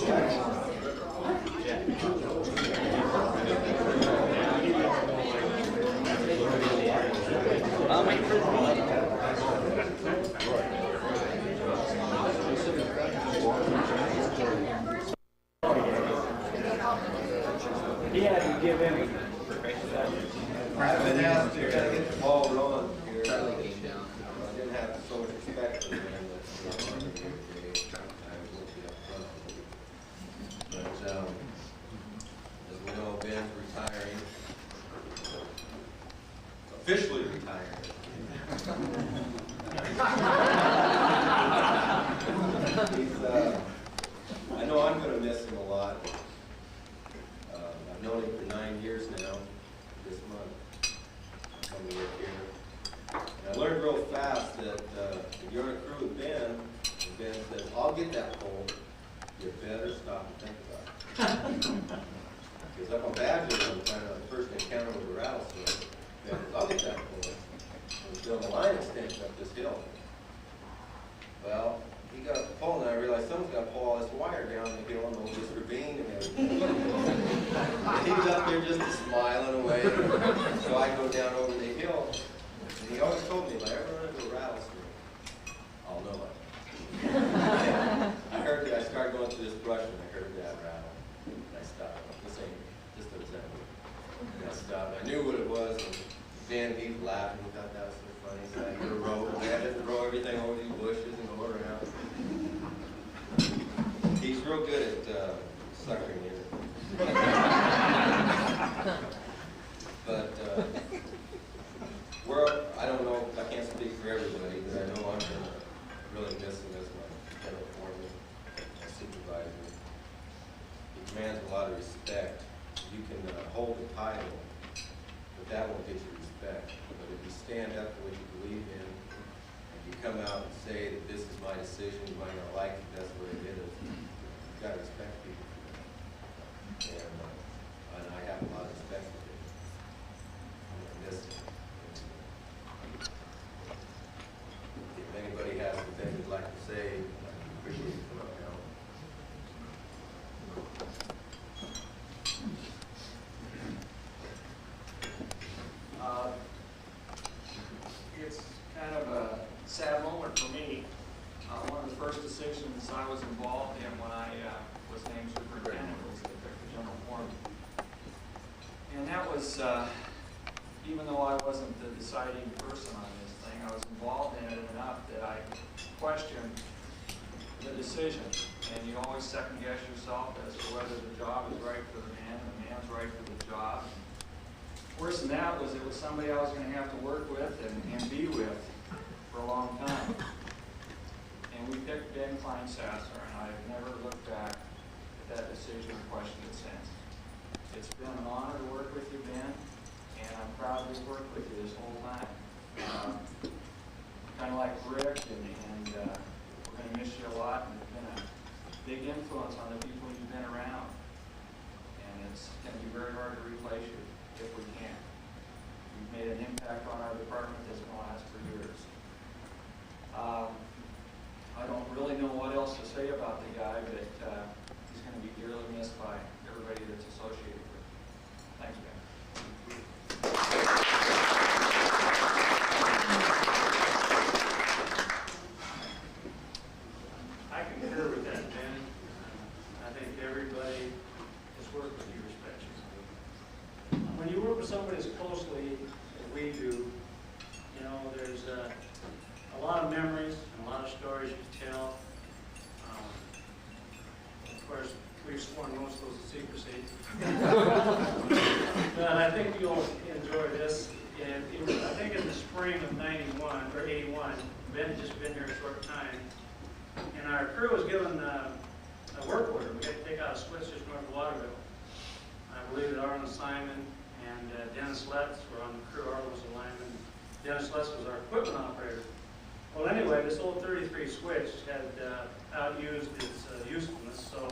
He had to give in. I've been asked to kind of get the ball rolling here. I didn't have so much respect for him. But as we know, Ben's retiring. Officially retiring. I know I'm going to miss him a lot. I've known him for 9 years now, this month, coming here. And I learned real fast that if you're on a crew with Ben, and Ben says, I'll get that pole, you better stop and think about it. Because up on Badger, I'm trying to first encounter with a rattlesnake. Ben says, I'll get that pole. I was doing a line extension up this hill. Well, he got the pole, and I realized someone's got to pull all this wire down the hill and over this ravine and everything. And he was up there just smiling away. So I go down over the hill, and he always told me, if I ever run into a rattlesnake, I'll know it. I heard that. I started going through this brush, and I heard that rattle. And I stopped. This ain't, this doesn't sound good. And I stopped. I knew what it was, and Dan, he was laughing. He thought that was so funny. So I had to row everything over these bushes and go around. He's real good at suckering in. But I don't know, I can't speak for everybody, but I know I'm going to really miss him as my general foreman, my supervisor. He commands a lot of respect. You can hold the title, but that won't get you respect. But if you stand up for what you believe in, and you come out and say that this is my decision, you might not like it, that's what it is. You've got to respect people. And I have a lot of respect for him. I'm going to miss him. If anybody has something they'd like to say, I appreciate you coming up now. It's kind of a sad moment for me. One of the first decisions I was involved in when I was named superintendent was to pick the general foreman. And that was, even though I wasn't the deciding person on this thing, I was involved in it enough that I questioned the decision. And you always second guess yourself as to whether the job is right for the man and the man's right for the job. Worse than that was it was somebody I was going to have to work with and be with for a long time. And we picked Ben Kleinsasser, and I've never looked back at that decision or questioned it since. It's been an honor to work with you, Ben, and I'm proud to have worked with you this whole time. Kind of like Rick, and we're going to miss you a lot, and you've been a big influence on the people you've been around. And it's going to be very hard to replace you if we can. You've made an impact on our department that's going to last for years. I don't really know what else to say about the guy, but he's going to be dearly missed by everybody that's associated with him. Thanks, Ben. I concur with that, Ben. I think everybody has worked with you respectfully. When you work with somebody as closely as we do, you know, there's a lot of memories and a lot of stories you tell. Of course, we've sworn most of those in secrecy. But I think you'll enjoy this. And I think in the spring of 91 or 81, Ben had just been here a short time, and our crew was given a work order. We had to take out a switch just north of Waterville. I believe that Arlen Simon and Dennis Letts were on the crew. Arlen was a lineman. Dennis Letts was our equipment operator. Well, anyway, this old 33 switch had outused its usefulness, so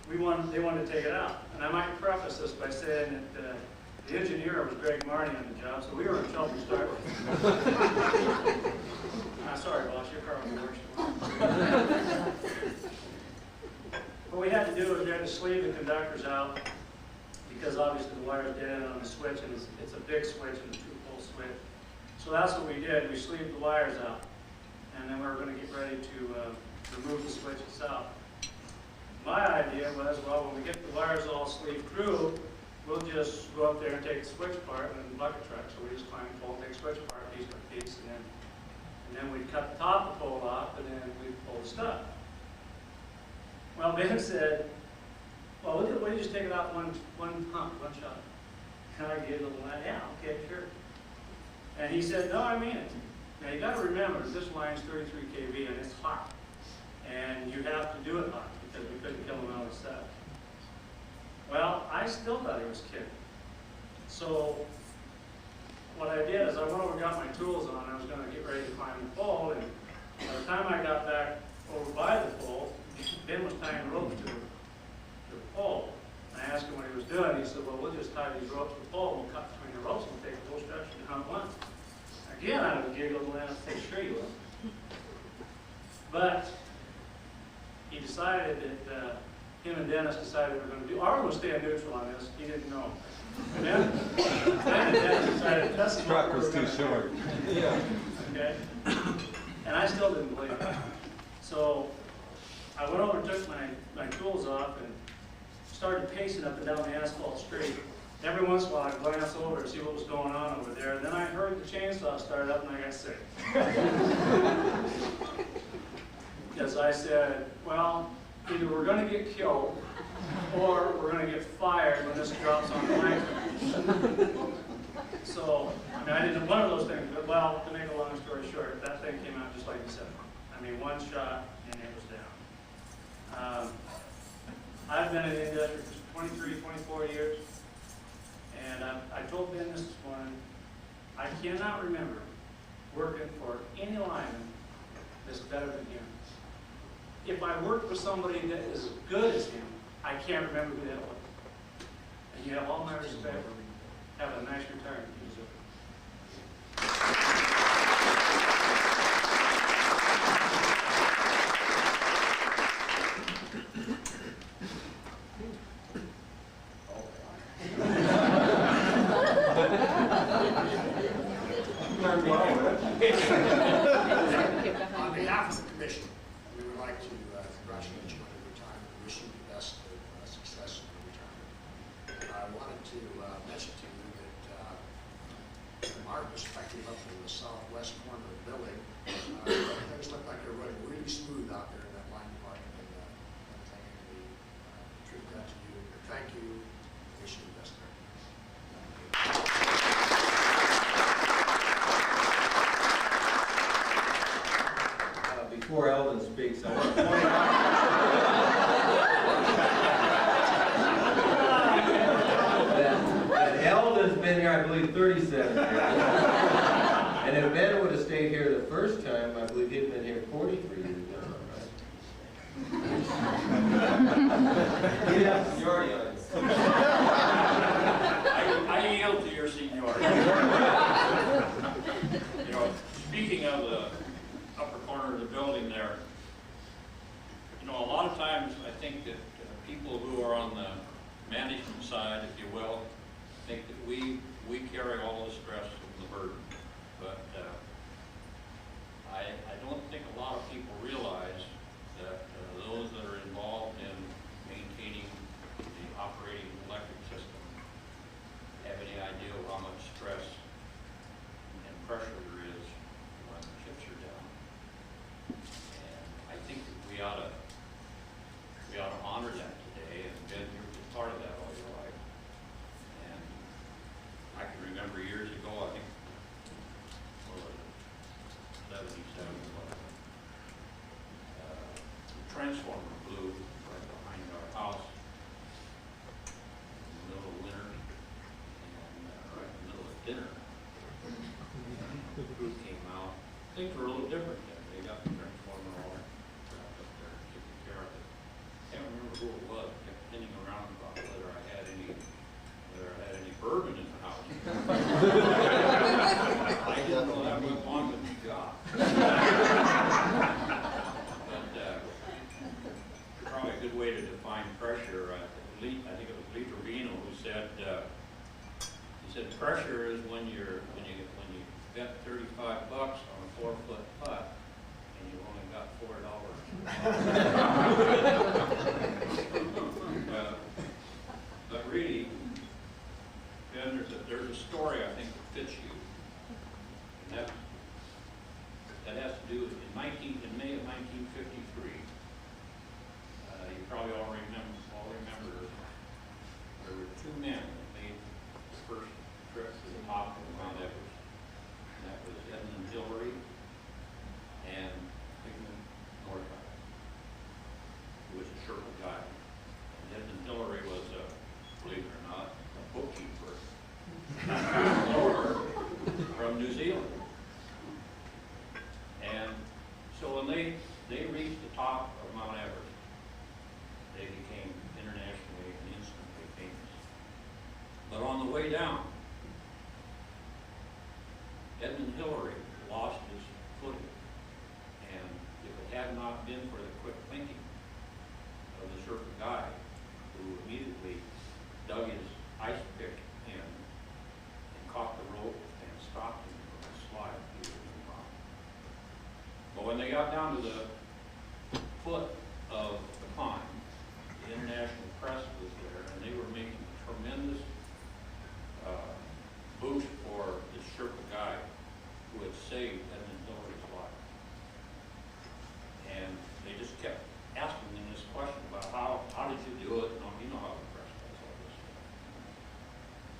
they wanted to take it out. And I might preface this by saying that the engineer was Greg Marnie on the job, so we were in trouble to start with. Sorry, boss, your car will be worse. had to do was we had to sleeve the conductors out, because obviously the wire's dead end on the switch, and it's a big switch and a 2-pole switch. So that's what we did. We sleeved the wires out, and then we were going to get ready to remove the switch itself. My idea was, well, when we get the wires all sleeved through, we'll just go up there and take the switch apart and then bucket truck. So we just climb the pole, take the switch apart piece by piece, and then we'd cut the top of the pole off, and then we'd pull the stuff. Well, Ben said, well, why don't you just take it out one pump, one shot? And I gave a little laugh, yeah, okay, sure. And he said, no, I mean it. Now you got to remember, this line's 33 kV and it's hot. And you have to do it hot because we couldn't kill them out of the set. Well, I still thought he was kidding. So what I did is I went over and got my tools on. I was going to get ready to climb the pole, and by the time I got back over by the pole, Ben was tying ropes to the pole. And I asked him what he was doing. He said, well, we'll just tie these ropes to the pole, we'll cut between the ropes and take the whole stretch down at once. Again, I was giggling and I said, sure you will. But he decided that him and Dennis decided they were going to do. Arlen was staying neutral on this. He didn't know. Ben and Dennis decided that's The truck was too short. Yeah. Okay. And I still didn't believe it. So I went over and took my tools off and started pacing up and down the asphalt street. Every once in a while I'd glance over to see what was going on over there. And then I heard the chainsaw start up and I got sick. Because I said, well, either we're going to get killed or we're going to get fired when this drops on the line. So, I mean, I didn't one of those things, but well, to make a long story short, that thing came out just like you said. I mean, one shot and it was down. I've been in the industry for 23, 24 years, and I told Ben this morning, I cannot remember working for any lineman that's better than him. If I worked with somebody that is as good as him, I can't remember who that was. And you have all my respect. Have a nice retirement. On behalf of the commission, we would like to congratulate you on your retirement and wish you the best of success in your retirement. I wanted to mention to you that from our perspective up in the southwest corner of the building, things look like they're running really smooth out there in that line department, and I'm taking the tribute that to you. Thank you. Wish you the best. Before Eldon speaks, I want to point out that Eldon's been here, I believe, 37 years. And if Ben would have stayed here the first time, I believe he'd been here 43 years. He'd have seniority on him. I yield to your seniority. You know, speaking of the upper corner of the building there, you know, a lot of times I think that people who are on the management side, if you will, think that we carry all the stress and the burden. But I don't think a lot of people realize that those that are involved in maintaining the operating electric system have any idea of how much stress and pressure there is when the chips are down. And I think that we ought to honor that today, and Ben, you're just part of that all your life. And I can remember years ago, I think, what was it, 77 or whatever, the transformer blew right behind our house in the middle of winter, and right in the middle of dinner. The crew came out. Things were a little different then. They got the transformer all wrapped up there, taking care of it. Can't remember who it was. Kept pinning around about whether I had any bourbon in the house. I didn't know that was on the job. But probably a good way to define $25 on a 4-foot putt, and you only got $4. But really, Ben, there's a story I think that fits you. And that has to do with in May of 1953. You probably all remember there were two men that made the first trip to the top of Mount Everest. And that was Edmund Hillary and Hickman Northrup, who was a Sherpa guide. And Edmund Hillary was, believe it or not, a bookkeeper from New Zealand. And so when they reached the top of Mount Everest, they became internationally and instantly famous. But on the way down, Edmund Hillary lost his footing. And if it had not been for the quick thinking of the Sherpa guide, who immediately dug his ice pick in and caught the rope and stopped him from the slide, he would have been gone. But when they got down to the foot of the climb, the international press was there, and they were making a tremendous boost for the Sherpa guide who had saved Edmund Hillary's life. And they just kept asking him this question about how did you do it? You know how the press does all this stuff.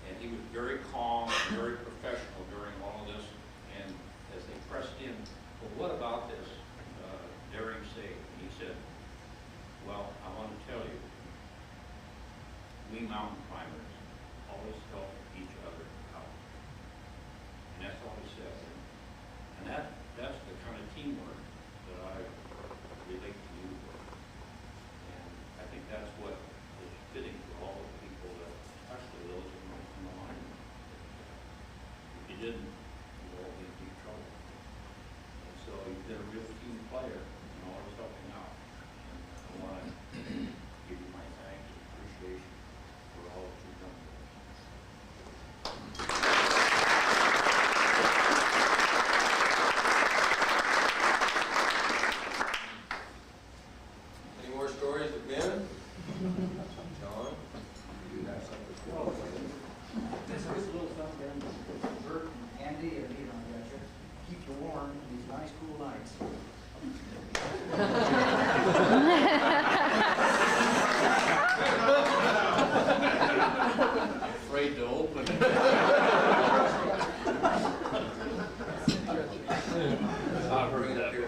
And he was very calm, very professional during all of this. And as they pressed in, well, what about this daring save? And he said, well, I want to tell you, we mountain climbers always help each other out. And that's all he said. And that's the kind of teamwork that I relate to you with. And I think that's what is fitting for all the people, that, especially those in the line. If you didn't, you'd all be in deep trouble. And so you've been a real team player and always helping out. And I want to give you my thanks and appreciation for all that you've done for us. Any more stories of Ben? John, you have something for us? This is a little something, Bert and Andy, and you know, keep you warm in these nice cool nights. Afraid to open it. I'll bring it up here.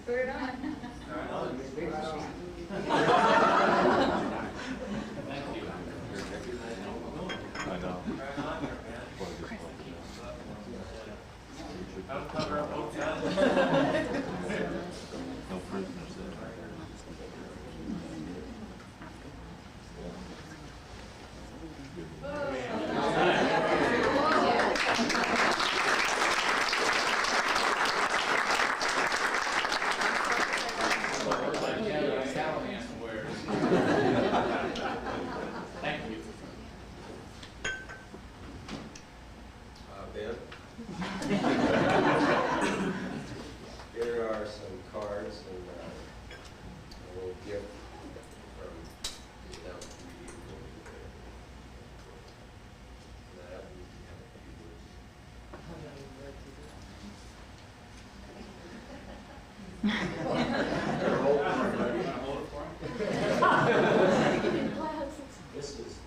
Put it on. Thank you. I know. That'll cover up both sides. No prisoners there. Thank you. Ben? Here are some cards and a little gift from the town to you. That, we have a few words.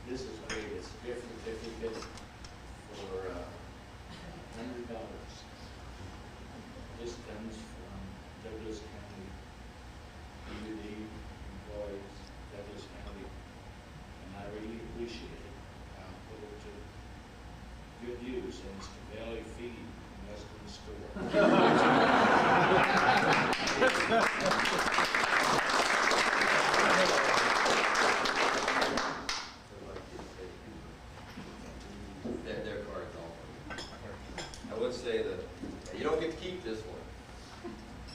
This is great. It's a gift certificate for $100. This comes from Douglas County DVD employees, Douglas County, and I really appreciate it. I'll put it to good use, and it's to Valley Feed in Western Store. say that you don't get to keep this one.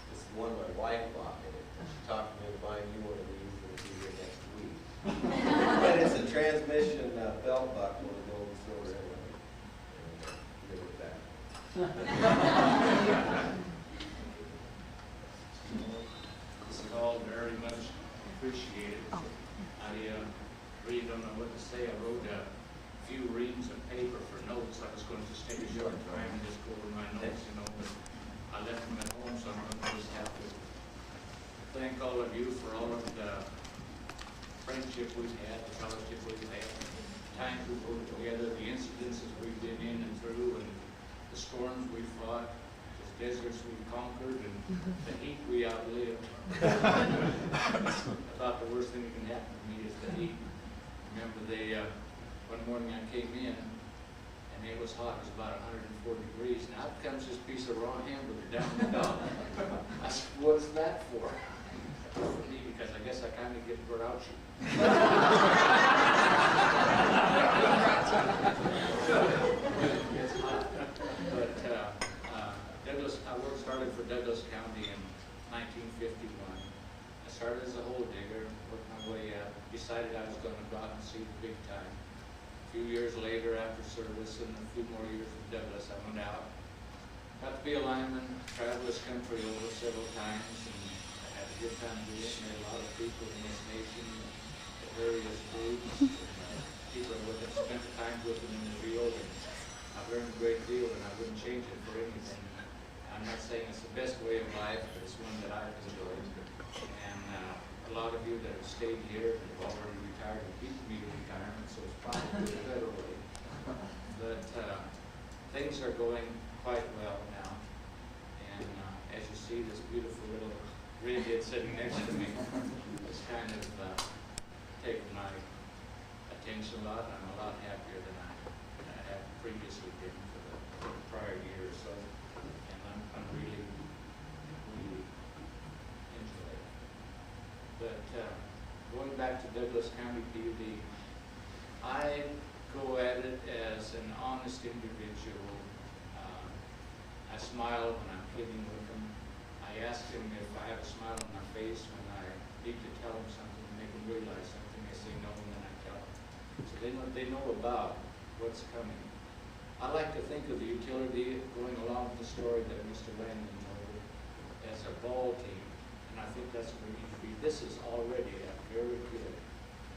This is one my wife bought me. She talked me into buying you one of these and it'll be here next week. But it's a transmission belt buckle with a gold and silver inlay. And give it back. This is all very much appreciated. I really don't know what to say. I wrote a few reams of paper for notes. I was going to just take a short time and just go over my notes, you know, but I left them at home, so I'm going to just have to thank all of you for all of the friendship we've had, the fellowship we've had, the times we've worked together, the incidences we've been in and through, and the storms we've fought, the deserts we've conquered, and the heat we outlived. About the worst thing that can happen to me is the heat. Remember one morning I came in, and it was hot. It was about 104 degrees. And out comes this piece of raw hamburger down the dog. I said, "What's that for?" For me, because I guess I kind of get grouchy. It's hot. But started for Douglas County in 1951. I started as a hole digger, worked my way up, decided I was going to go out and see the big time. A few years later, after service and a few more years with Douglas, I went out, got to be a lineman, traveled this country over several times, and I had a good time doing it. Met a lot of people in this nation, the various groups, and people that have spent time with them in the field, and I've learned a great deal, and I wouldn't change it for anything. I'm not saying it's the best way of life, but it's one that I've enjoyed. And a lot of you that have stayed here have already retired and beat me to retirement, so it's probably a better way. But things are going quite well now. And as you see, this beautiful little redhead sitting next to me has kind of taken my attention a lot, and I'm a lot happier than I have previously been for the prior year or so. And I'm really, really enjoy it. But going back to Douglas County PUD, I go at it as an honest individual. I smile when I'm kidding with them. I ask them if I have a smile on my face when I need to tell them something and make them realize something. They say no, and then I tell them. So they know about what's coming. I like to think of the utility, going along with the story that Mr. Landon told, as a ball team. And I think that's what we need to be. This is already a very good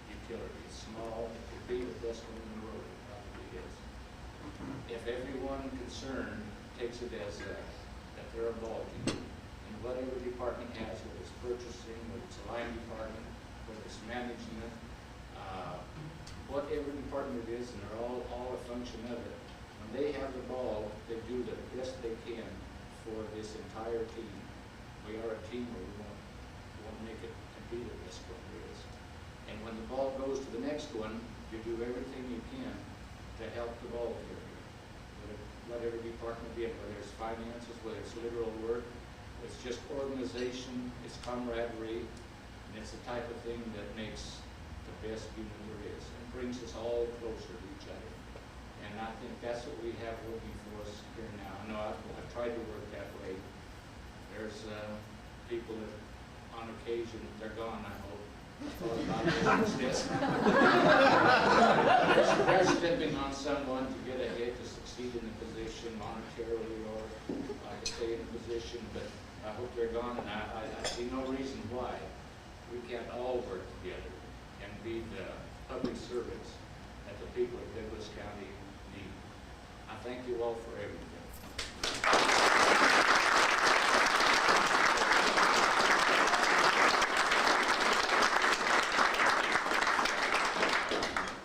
utility. It's small. It could be the best one in the world. It probably is. If everyone concerned takes it as that they're a ball team, and whatever department has, whether it's purchasing, whether it's a line department, whether it's management, whatever department it is, and they're all a function of it, when they have the ball, they do the best they can for this entire team. We are a team where we won't make it be the best one there is. And when the ball goes to the next one, you do everything you can to help the ball carrier. Whatever department be it, whether it's finances, whether it's literal work, it's just organization, it's camaraderie, and it's the type of thing that makes the best unit there is, and brings us all closer to each other. And I think that's what we have working for us here now. I know I've tried to work that way. There's people that, on occasion, they're gone, I hope. They're stepping on someone to get ahead, to succeed in a position monetarily, or to stay in a position, but I hope they're gone, and I see no reason why we can't all work together and be the public servants that the people of Douglas County need. I thank you all for everything.